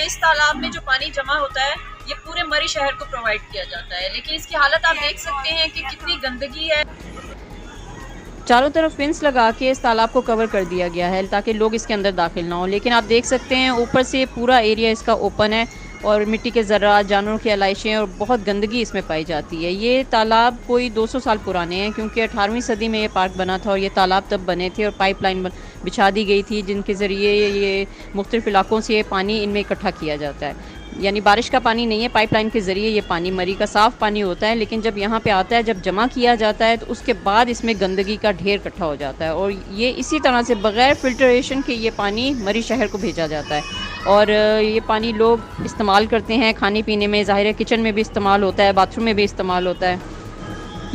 इस तालाब में जो पानी जमा होता है ये पूरे मरी शहर को प्रोवाइड किया जाता है, लेकिन इसकी हालत आप देख सकते हैं कि कितनी गंदगी है। चारों तरफ फेंस लगा के इस तालाब को कवर कर दिया गया है ताकि लोग इसके अंदर दाखिल ना हो, लेकिन आप देख सकते हैं ऊपर से पूरा एरिया इसका ओपन है और मिट्टी के ज़रात, जानवरों की आलाइशें और बहुत गंदगी इसमें पाई जाती है। ये तालाब कोई 200 साल पुराने हैं क्योंकि 18वीं सदी में ये पार्क बना था और ये तालाब तब बने थे और पाइपलाइन बिछा दी गई थी जिनके ज़रिए ये मुख्तलिफ़ इलाकों से ये पानी इनमें इकट्ठा किया जाता है। यानी बारिश का पानी नहीं है, पाइपलाइन के ज़रिए ये पानी मरी का साफ़ पानी होता है, लेकिन जब यहाँ पे आता है, जब जमा किया जाता है तो उसके बाद इसमें गंदगी का ढेर इकट्ठा हो जाता है और ये इसी तरह से बग़ैर फ़िल्ट्रेशन के ये पानी मरी शहर को भेजा जाता है और ये पानी लोग इस्तेमाल करते हैं खाने पीने में, ज़ाहिर है किचन में भी इस्तेमाल होता है, बाथरूम में भी इस्तेमाल होता है।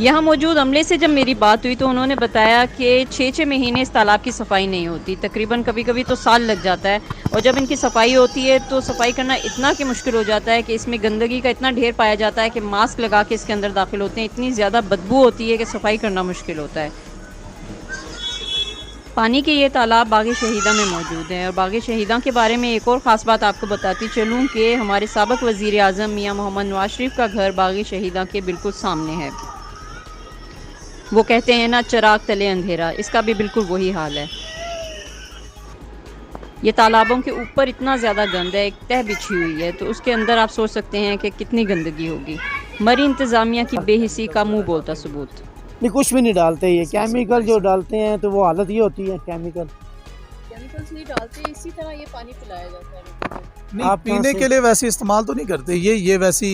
यहाँ मौजूद अमले से जब मेरी बात हुई तो उन्होंने बताया कि 6-6 महीने इस तालाब की सफाई नहीं होती, तकरीबन कभी कभी तो साल लग जाता है और जब इनकी सफाई होती है तो सफाई करना इतना कि मुश्किल हो जाता है कि इसमें गंदगी का इतना ढेर पाया जाता है कि मास्क लगा के इसके अंदर दाखिल होते हैं, इतनी ज़्यादा बदबू होती है कि सफाई करना मुश्किल होता है। पानी के ये तालाब बाग़ शहीदा में मौजूद है और बाग़ शहीदा के बारे में एक और ख़ास बात आपको बताती चलूँ कि हमारे साबिक़ वज़ीर आज़म मियाँ मोहम्मद नवाज शरीफ का घर बाग़ शहीदा के बिल्कुल सामने है। वो कहते हैं ना, चिराग तले अंधेरा, इसका भी बिल्कुल वही हाल है। ये तालाबों के ऊपर इतना ज़्यादा गंद है, एक तह बिछी हुई है, तो उसके अंदर आप सोच सकते हैं कि कितनी गंदगी होगी। मरी इंतज़ामिया की बेहिसी का मुंह बोलता सबूत। नहीं, कुछ भी नहीं डालते, ये केमिकल जो डालते हैं तो वो हालत ये होती है। केमिकल्स नहीं डालते, इसी तरह ये पानी पिलाया जाता है। नहीं, पीने के लिए वैसे इस्तेमाल तो नहीं करते, ये वैसी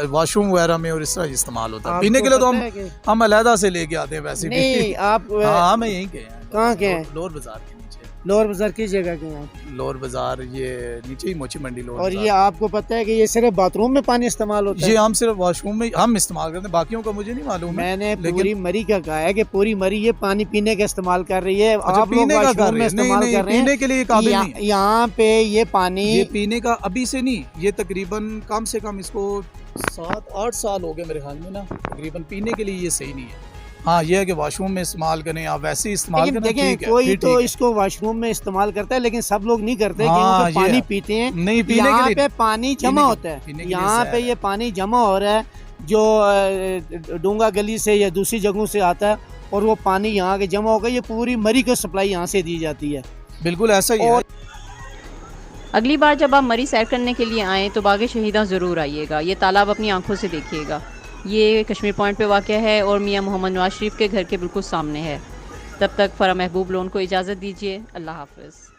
वॉशरूम वगैरह में और इस तरह इस्तेमाल होता है। पीने के लिए तो हम अलहदा से लेके आते हैं वैसे नहीं। आप हाँ, मैं यहीं के हैं। कहाँ के हैं? लोअर बाजार के नीचे। लोअर बाजार किस जगह के हैं? लोअर बाजार ये नीचे ही मोची मंडी लोअर। और ये आपको पता है कि ये सिर्फ बाथरूम में पानी इस्तेमाल होता है? ये हम सिर्फ वॉशरूम में हम इस्तेमाल करते हैं, बाकियों का मुझे नहीं मालूम। मैंने पूरी मरी का कहा है कि पूरी मरी ये पानी पीने का इस्तेमाल कर रही है। आप पीने का वॉशरूम में इस्तेमाल कर रहे हैं, पीने के लिए काबिल नहीं। यहाँ पे ये पानी ये पीने का अभी से नहीं, ये तकरीबन कम से कम इसको 7-8 साल हो गए मेरे ख्याल में ना, तकरीबन पीने के लिए ये सही नहीं है। हाँ, ये है कि वॉशरूम में इस्तेमाल करें, आप वैसे ही इस्तेमाल करें। देखें, कोई तो इसको वॉशरूम में इस्तेमाल करता है, लेकिन सब लोग नहीं करते। हाँ, पानी पीते हैं, नहीं पीने के लिए। पे पानी जमा होता है, यहाँ पे ये पानी जमा हो रहा है जो डूंगा गली से या दूसरी जगहों से आता है और वो पानी यहाँ के जमा होकर ये पूरी मरी को सप्लाई यहाँ से दी जाती है। बिल्कुल ऐसा ही है। अगली बार जब आप मरी सैर करने के लिए आएँ तो बाग़ शहीदा ज़रूर आइएगा, ये तालाब अपनी आंखों से देखिएगा। ये कश्मीर पॉइंट पे वाक़या है और मियाँ मोहम्मद नवाज शरीफ के घर के बिल्कुल सामने है। तब तक फ़रा महबूब लोन को इजाज़त दीजिए। अल्लाह हाफ़िज़।